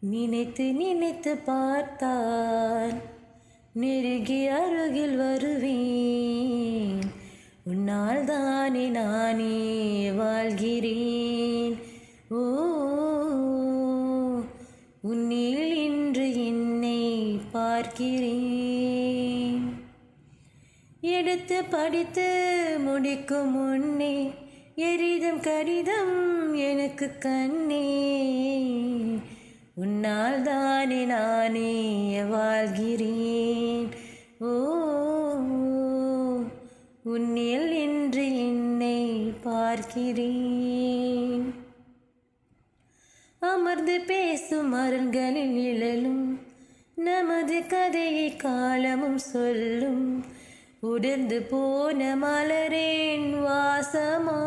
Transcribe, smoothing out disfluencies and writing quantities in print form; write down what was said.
நினைத்து நினைத்து பார்த்தால் நெருங்கி அருகில் வருவேன். உன்னால் தானே நானே வாழ்கிறேன். ஓ, உன்னில் இன்று என்னை பார்க்கிறேன். எடுத்து படித்து முடிக்கும் முன்னே எரிதும் கடிதம் எனக்கு கண்ணே. உன்னால் தானே நானே வாழ்கிறேன். ஓ, உன்னில் இன்று என்னை பார்க்கிறேன். அமர்ந்து பேசும் அரண்களில் நிழலும் நமது கதையை காலமும் சொல்லும். உடர்ந்து போன மலரேன் வாசமா